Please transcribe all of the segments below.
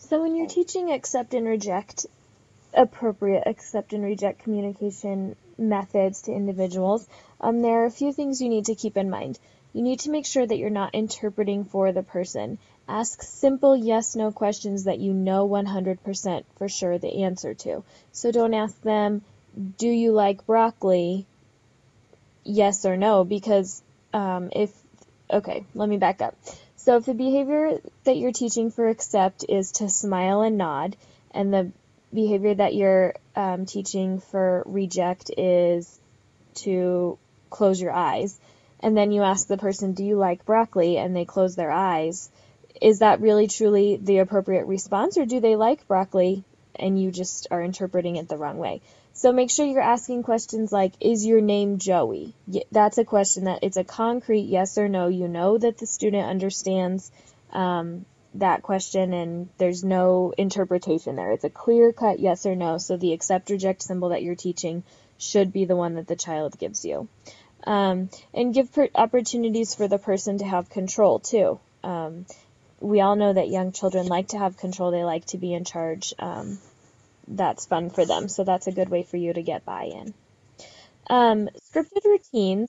So when you're teaching appropriate accept and reject communication methods to individuals, there are a few things you need to keep in mind. You need to make sure that you're not interpreting for the person. Ask simple yes/no questions that you know 100% for sure the answer to. So don't ask them, do you like broccoli? Yes or no, because okay, let me back up. So if the behavior that you're teaching for accept is to smile and nod, and the behavior that you're teaching for reject is to close your eyes, and then you ask the person, do you like broccoli, and they close their eyes, is that really truly the appropriate response, or do they like broccoli and you just are interpreting it the wrong way? So make sure you're asking questions like, is your name Joey? That's a question that it's a concrete yes or no. You know that the student understands that question and there's no interpretation there. It's a clear-cut yes or no. So the accept reject symbol that you're teaching should be the one that the child gives you. And give opportunities for the person to have control too. We all know that young children like to have control. They like to be in charge. That's fun for them. So that's a good way for you to get buy-in. Scripted routines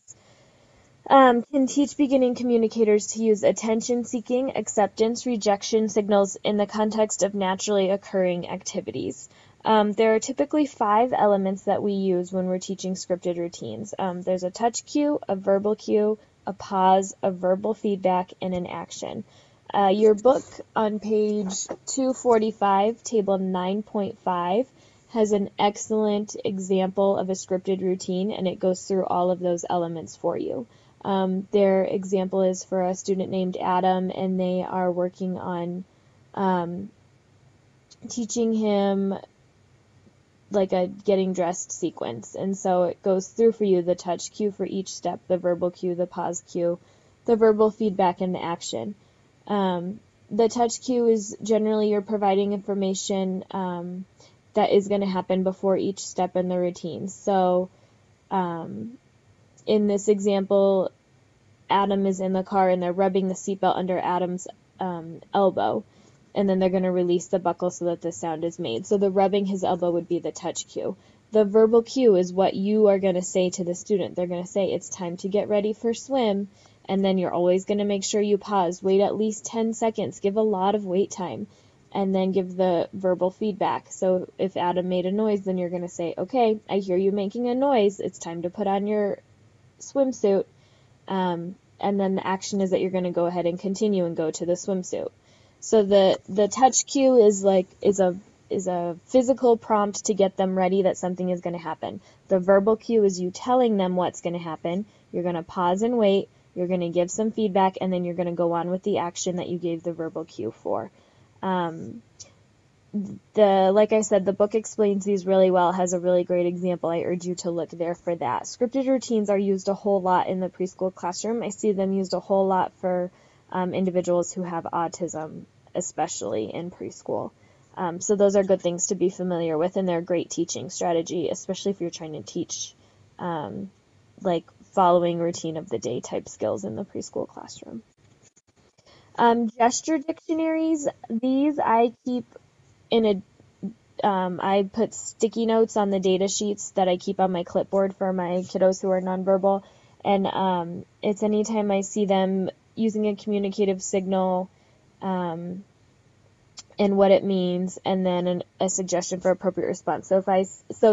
can teach beginning communicators to use attention-seeking, acceptance, rejection signals in the context of naturally occurring activities. There are typically 5 elements that we use when we're teaching scripted routines. There's a touch cue, a verbal cue, a pause, a verbal feedback, and an action. Your book on page 245, table 9.5, has an excellent example of a scripted routine, and it goes through all of those elements for you. Their example is for a student named Adam, and they are working on teaching him like a getting dressed sequence. And so it goes through for you the touch cue for each step, the verbal cue, the pause cue, the verbal feedback, and the action. The touch cue is generally you're providing information that is going to happen before each step in the routine. So in this example, Adam is in the car and they're rubbing the seatbelt under Adam's elbow, and then they're going to release the buckle so that the sound is made. So the rubbing his elbow would be the touch cue. The verbal cue is what you are going to say to the student. They're going to say, it's time to get ready for swim. And then you're always going to make sure you pause, wait at least 10 seconds, give a lot of wait time, and then give the verbal feedback. So if Adam made a noise, then you're going to say, okay, I hear you making a noise. It's time to put on your swimsuit. And then the action is that you're going to go ahead and continue and go to the swimsuit. So the touch cue is a physical prompt to get them ready that something is going to happen. The verbal cue is you telling them what's going to happen. You're going to pause and wait. You're going to give some feedback, and then you're going to go on with the action that you gave the verbal cue for. Like I said, the book explains these really well. It has a really great example. I urge you to look there for that. Scripted routines are used a whole lot in the preschool classroom. I see them used a whole lot for individuals who have autism, especially in preschool. So those are good things to be familiar with, and they're a great teaching strategy, especially if you're trying to teach like following routine of the day type skills in the preschool classroom. Gesture dictionaries, these I keep in I put sticky notes on the data sheets that I keep on my clipboard for my kiddos who are nonverbal, and it's anytime I see them using a communicative signal and what it means, and then a suggestion for appropriate response. So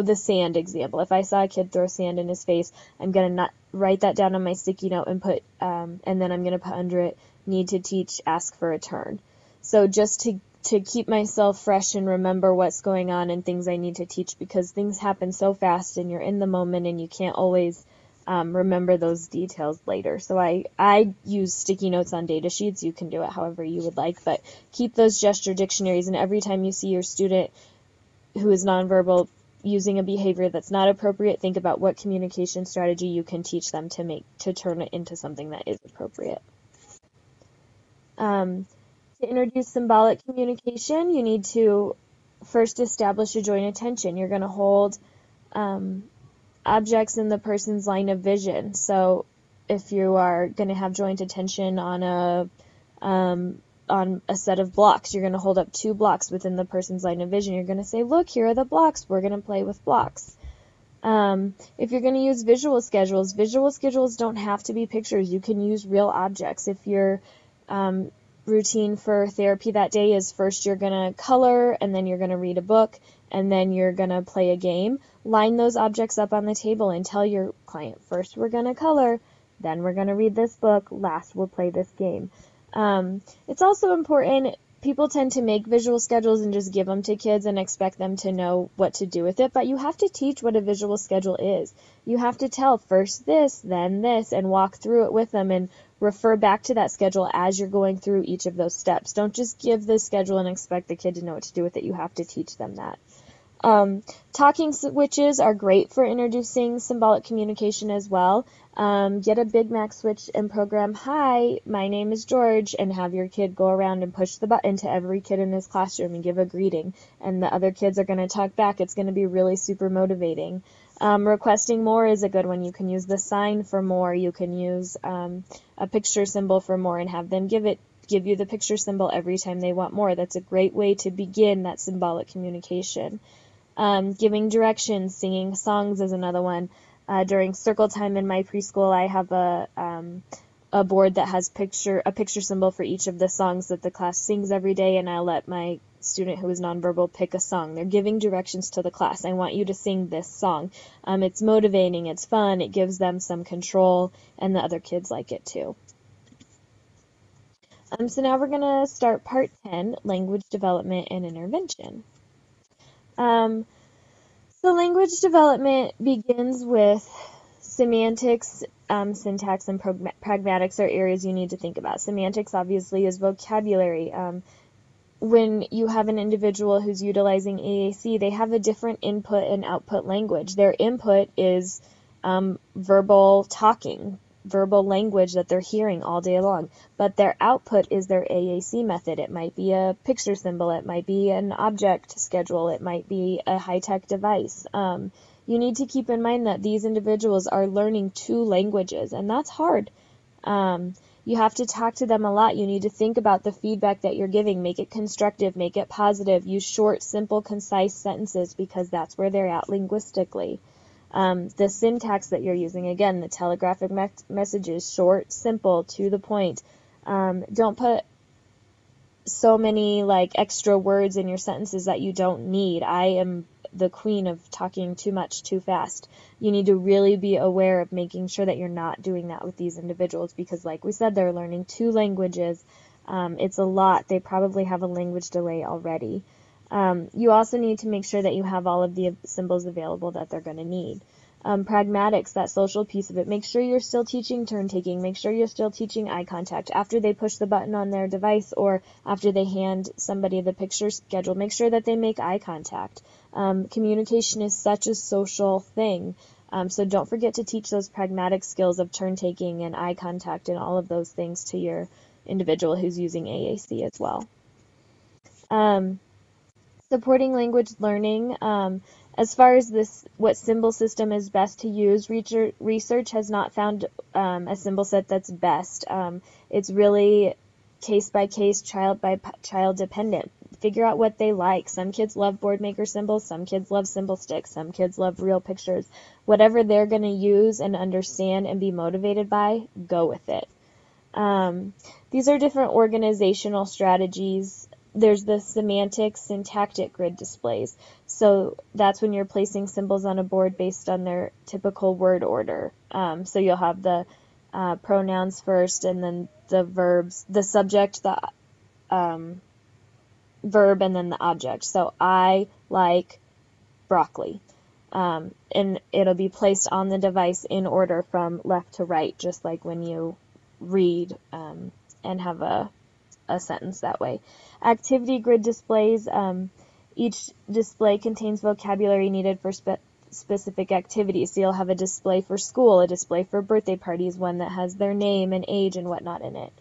the sand example, if I saw a kid throw sand in his face, I'm going to write that down on my sticky note and put, and then I'm going to put under it, need to teach, ask for a turn. So just to keep myself fresh and remember what's going on and things I need to teach, because things happen so fast and you're in the moment and you can't always remember those details later. So I use sticky notes on data sheets. You can do it however you would like, but keep those gesture dictionaries, and every time you see your student who is nonverbal using a behavior that's not appropriate, think about what communication strategy you can teach them to turn it into something that is appropriate. To introduce symbolic communication, you need to first establish a joint attention. You're going to hold objects in the person's line of vision. So if you are going to have joint attention on on a set of blocks. You're going to hold up 2 blocks within the person's line of vision. You're going to say, look, here are the blocks. We're going to play with blocks. If you're going to use visual schedules don't have to be pictures. You can use real objects. If your routine for therapy that day is first you're going to color, and then you're going to read a book, and then you're going to play a game, line those objects up on the table and tell your client, first we're going to color, then we're going to read this book, last we'll play this game. It's also important, people tend to make visual schedules and just give them to kids and expect them to know what to do with it, but you have to teach what a visual schedule is. You have to tell first this, then this, and walk through it with them and refer back to that schedule as you're going through each of those steps. Don't just give the schedule and expect the kid to know what to do with it. You have to teach them that. Talking switches are great for introducing symbolic communication as well. Get a Big Mac switch and program, hi, my name is George, and have your kid go around and push the button to every kid in his classroom and give a greeting. And the other kids are going to talk back. It's going to be really super motivating. Requesting more is a good one. You can use the sign for more. You can use a picture symbol for more and have them give you the picture symbol every time they want more. That's a great way to begin that symbolic communication. Giving directions, singing songs is another one. During circle time in my preschool, I have a board that has a picture symbol for each of the songs that the class sings every day, and I'll let my student who is nonverbal pick a song. They're giving directions to the class. I want you to sing this song. It's motivating, it's fun, it gives them some control, and the other kids like it too. So now we're going to start part 10, language development and intervention. So language development begins with semantics, syntax, and pragmatics are areas you need to think about. Semantics obviously is vocabulary. When you have an individual who's utilizing AAC, they have a different input and output language. Their input is verbal talking, verbal language that they're hearing all day long, but their output is their AAC method. It might be a picture symbol, it might be an object schedule, it might be a high-tech device. You need to keep in mind that these individuals are learning 2 languages, and that's hard. You have to talk to them a lot. You need to think about the feedback that you're giving. Make it constructive, make it positive. Use short, simple, concise sentences because that's where they're at linguistically. The syntax that you're using, again, the telegraphic messages, short, simple, to the point. Don't put so many extra words in your sentences that you don't need. I am the queen of talking too much too fast. You need to really be aware of making sure that you're not doing that with these individuals because, like we said, they're learning 2 languages. It's a lot. They probably have a language delay already. You also need to make sure that you have all of the symbols available that they're going to need. Pragmatics, that social piece of it. Make sure you're still teaching turn taking. Make sure you're still teaching eye contact. After they push the button on their device or after they hand somebody the picture schedule, make sure that they make eye contact. Communication is such a social thing. So don't forget to teach those pragmatic skills of turn taking and eye contact and all of those things to your individual who's using AAC as well. Supporting language learning. As far as what symbol system is best to use, research has not found a symbol set that's best. It's really case by case, child by child dependent. Figure out what they like. Some kids love board maker symbols, some kids love symbol sticks, some kids love real pictures. Whatever they're going to use and understand and be motivated by, go with it. These are different organizational strategies. There's the semantic, syntactic grid displays. So that's when you're placing symbols on a board based on their typical word order. So you'll have the pronouns first and then the verbs, the subject, the verb, and then the object. So I like broccoli. And it'll be placed on the device in order from left to right, just like when you read and have a sentence that way. Activity grid displays, each display contains vocabulary needed for specific activities. So you'll have a display for school, a display for birthday parties, one that has their name and age and whatnot in it.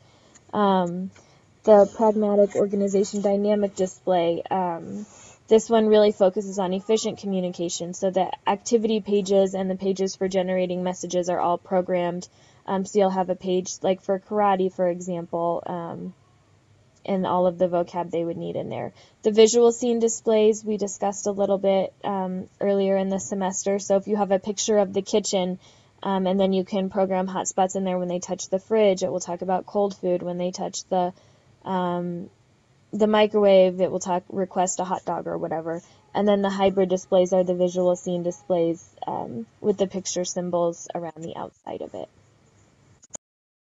The pragmatic organization dynamic display, this one really focuses on efficient communication. So the activity pages and the pages for generating messages are all programmed. So you'll have a page like for karate, for example, and all of the vocab they would need in there. The visual scene displays we discussed a little bit earlier in the semester. So if you have a picture of the kitchen, and then you can program hotspots in there when they touch the fridge, it will talk about cold food. When they touch the microwave, it will request a hot dog or whatever. And then the hybrid displays are the visual scene displays with the picture symbols around the outside of it.